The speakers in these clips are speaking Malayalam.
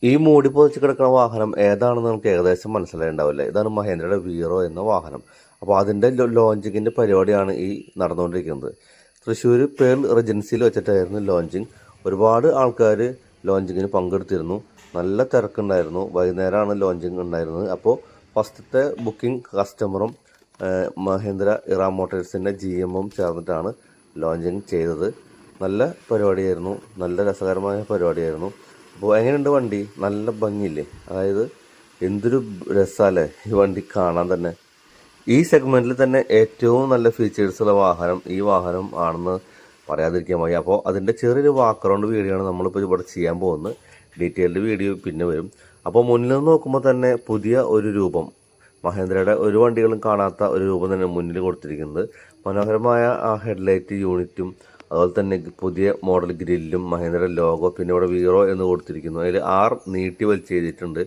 ഈ മൂടി പൊതിച്ച് കിടക്കുന്ന വാഹനം ഏതാണെന്ന് നമുക്ക് ഏകദേശം മനസ്സിലായിട്ടുണ്ടാവില്ല. ഇതാണ് മഹേന്ദ്രയുടെ വീറോ എന്ന വാഹനം. അപ്പോൾ അതിൻ്റെ ലോഞ്ചിങ്ങിൻ്റെ പരിപാടിയാണ് ഈ നടന്നുകൊണ്ടിരിക്കുന്നത്. തൃശ്ശൂർ പേൾ റെജൻസിയിൽ വെച്ചിട്ടായിരുന്നു ലോഞ്ചിങ്. ഒരുപാട് ആൾക്കാർ ലോഞ്ചിങ്ങിന് പങ്കെടുത്തിരുന്നു. നല്ല തിരക്കുണ്ടായിരുന്നു. വൈകുന്നേരമാണ് ലോഞ്ചിങ് ഉണ്ടായിരുന്നത്. അപ്പോൾ ഫസ്റ്റത്തെ ബുക്കിംഗ് കസ്റ്റമറും മഹേന്ദ്ര ഇറ മോട്ടോഴ്സിൻ്റെ GM-ഉം ചേർന്നിട്ടാണ് ലോഞ്ചിങ് ചെയ്തത്. നല്ല പരിപാടിയായിരുന്നു. നല്ല രസകരമായ പരിപാടിയായിരുന്നു. അപ്പോൾ എങ്ങനെയുണ്ട് വണ്ടി? നല്ല ഭംഗിയില്ലേ? അതായത് എന്തൊരു രസമല്ലേ ഈ വണ്ടി കാണാൻ തന്നെ. ഈ സെഗ്മെൻറ്റിൽ തന്നെ ഏറ്റവും നല്ല ഫീച്ചേഴ്സുള്ള വാഹനം ഈ വാഹനം ആണെന്ന് പറയാതിരിക്കാൻ വയ്യ. അപ്പോൾ അതിൻ്റെ ചെറിയൊരു വാക്കറൗണ്ട് വീഡിയോ ആണ് നമ്മളിപ്പോൾ ഇവിടെ ചെയ്യാൻ പോകുന്നത്. ഡീറ്റെയിൽഡ് വീഡിയോ പിന്നെ വരും. അപ്പോൾ മുന്നിൽ നിന്ന് നോക്കുമ്പോൾ തന്നെ പുതിയ ഒരു രൂപം, മഹേന്ദ്രയുടെ ഒരു വണ്ടികളും കാണാത്ത ഒരു രൂപം തന്നെ മുന്നിൽ കൊടുത്തിരിക്കുന്നത്. മനോഹരമായ ആ ഹെഡ്ലൈറ്റ് യൂണിറ്റും അതുപോലെ തന്നെ പുതിയ മോഡൽ ഗ്രില്ലും മഹേന്ദ്ര ലോഗോ, പിന്നെ ഇവിടെ വീറോ എന്ന് കൊടുത്തിരിക്കുന്നു. അതിൽ R നീട്ടി വലിച്ച് ചെയ്തിട്ടുണ്ട്.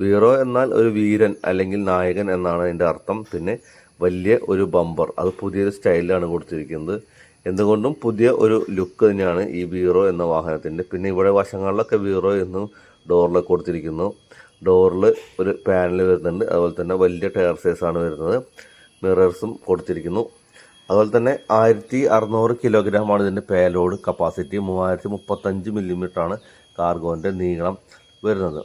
വീറോ എന്നാൽ ഒരു വീരൻ അല്ലെങ്കിൽ നായകൻ എന്നാണ് അതിൻ്റെ അർത്ഥം. പിന്നെ വലിയ ഒരു ബമ്പർ, അത് പുതിയൊരു സ്റ്റൈലിലാണ് കൊടുത്തിരിക്കുന്നത്. എന്തുകൊണ്ടും പുതിയ ഒരു ലുക്ക് തന്നെയാണ് ഈ വീറോ എന്ന വാഹനത്തിൻ്റെ. പിന്നെ ഇവിടെ വശങ്ങളിലൊക്കെ വീറോ എന്ന് ഡോറിൽ കൊടുത്തിരിക്കുന്നു. ഡോറിൽ ഒരു പാനൽ വരുന്നുണ്ട്. അതുപോലെ തന്നെ വലിയ ടയർ സൈസാണ് വരുന്നത്. മിറേഴ്സും കൊടുത്തിരിക്കുന്നു. അതുപോലെ തന്നെ 1600 കിലോഗ്രാമാണ് ഇതിൻ്റെ പേലോഡ് കപ്പാസിറ്റി. 3035 മില്ലിമീറ്ററാണ് കാർഗോൻ്റെ നീളം വരുന്നത്.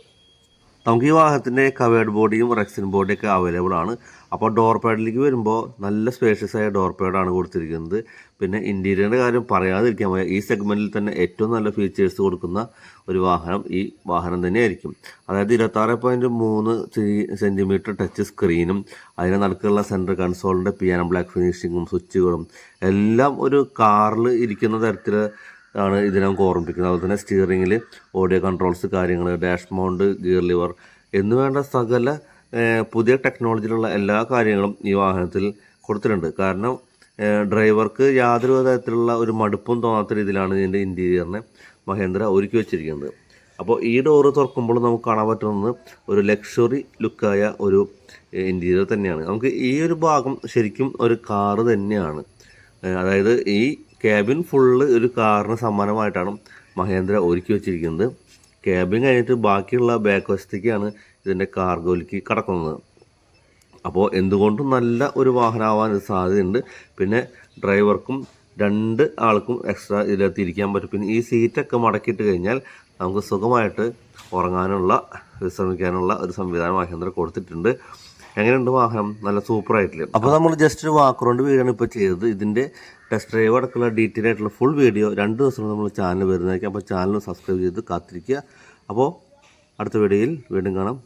നമുക്ക് ഈ വാഹനത്തിൻ്റെ കവേർഡ് ബോഡിയും റെക്സിൻ ബോഡിയൊക്കെ അവൈലബിൾ ആണ്. അപ്പോൾ ഡോർ പാഡിലേക്ക് വരുമ്പോൾ നല്ല സ്പേഷ്യസ് ആയ ഡോർ പാഡാണ് കൊടുത്തിരിക്കുന്നത്. പിന്നെ ഇൻറ്റീരിയറിൻ്റെ കാര്യം പറയാതിരിക്കാൻ വയ്യ. ഈ സെഗ്മെൻറ്റിൽ തന്നെ ഏറ്റവും നല്ല ഫീച്ചേഴ്സ് കൊടുക്കുന്ന ഒരു വാഹനം ഈ വാഹനം തന്നെയായിരിക്കും. അതായത് 26.3 സെൻറ്റിമീറ്റർ ടച്ച് സ്ക്രീനും അതിന് നടുക്കുള്ള സെൻട്രൽ കൺസോളിൻ്റെ പിയാനോ ബ്ലാക്ക് ഫിനിഷിങ്ങും സ്വിച്ചുകളും എല്ലാം ഒരു കാറിൽ ഇരിക്കുന്ന തരത്തിൽ ആണ് ഇതിനകം ഓർമ്മിപ്പിക്കുന്നത്. അതുപോലെ തന്നെ സ്റ്റിയറിങ്ങിൽ ഓഡിയോ കൺട്രോൾസ് കാര്യങ്ങൾ, ഡാഷ് മൗണ്ട്, ഗിയർ ലിവർ എന്ന് വേണ്ട സകല പുതിയ ടെക്നോളജിയിലുള്ള എല്ലാ കാര്യങ്ങളും ഈ വാഹനത്തിൽ കൊടുത്തിട്ടുണ്ട്. കാരണം ഡ്രൈവർക്ക് യാതൊരു തരത്തിലുള്ള ഒരു മടുപ്പും തോന്നാത്ത രീതിയിലാണ് ഇതിൻ്റെ ഇൻറ്റീരിയറിനെ മഹേന്ദ്ര ഒരുക്കി വെച്ചിരിക്കുന്നത്. അപ്പോൾ ഈ ഡോറ് തുറക്കുമ്പോൾ നമുക്ക് കാണാൻ പറ്റുന്നത് ഒരു ലക്ഷറി ലുക്കായ ഒരു ഇൻറ്റീരിയർ തന്നെയാണ്. നമുക്ക് ഈ ഒരു ഭാഗം ശരിക്കും ഒരു കാറ് തന്നെയാണ്. അതായത് ഈ ക്യാബിൻ ഫുള്ള് ഒരു കാറിന് സമാനമായിട്ടാണ് മഹേന്ദ്ര ഒരുക്കി വെച്ചിരിക്കുന്നത്. ക്യാബിൻ കഴിഞ്ഞിട്ട് ബാക്കിയുള്ള ബാക്ക് വശത്തേക്കാണ് ഇതിൻ്റെ കാർഗോയിലേക്ക് കടക്കുന്നത്. അപ്പോൾ എന്തുകൊണ്ടും നല്ല ഒരു വാഹനമാവാൻ സാധ്യതയുണ്ട്. പിന്നെ ഡ്രൈവർക്കും 2 ആൾക്കും എക്സ്ട്രാ ഇതിനകത്ത് ഇരിക്കാൻ പറ്റും. പിന്നെ ഈ സീറ്റൊക്കെ മടക്കിയിട്ട് കഴിഞ്ഞാൽ നമുക്ക് സുഖമായിട്ട് ഉറങ്ങാനുള്ള, വിശ്രമിക്കാനുള്ള ഒരു സംവിധാനം മഹേന്ദ്ര കൊടുത്തിട്ടുണ്ട്. എങ്ങനെയുണ്ട് വാഹനം? നല്ല സൂപ്പറായിട്ടില്ല. അപ്പോൾ നമ്മൾ ജസ്റ്റ് ഒരു വാക്കറൗണ്ട് വീഡിയോ ആണ് ഇപ്പോൾ ചെയ്തത്. ഇതിൻ്റെ ടെസ്റ്റ് ഡ്രൈവ് അടക്കമുള്ള ഡീറ്റെയിൽ ആയിട്ടുള്ള ഫുൾ വീഡിയോ 2 ദിവസം നമ്മൾ ചാനൽ വരുന്നതായിരിക്കും. അപ്പോൾ ചാനൽ സബ്സ്ക്രൈബ് ചെയ്ത് കാത്തിരിക്കുക. അപ്പോൾ അടുത്ത വീഡിയോയിൽ വീണ്ടും കാണാം.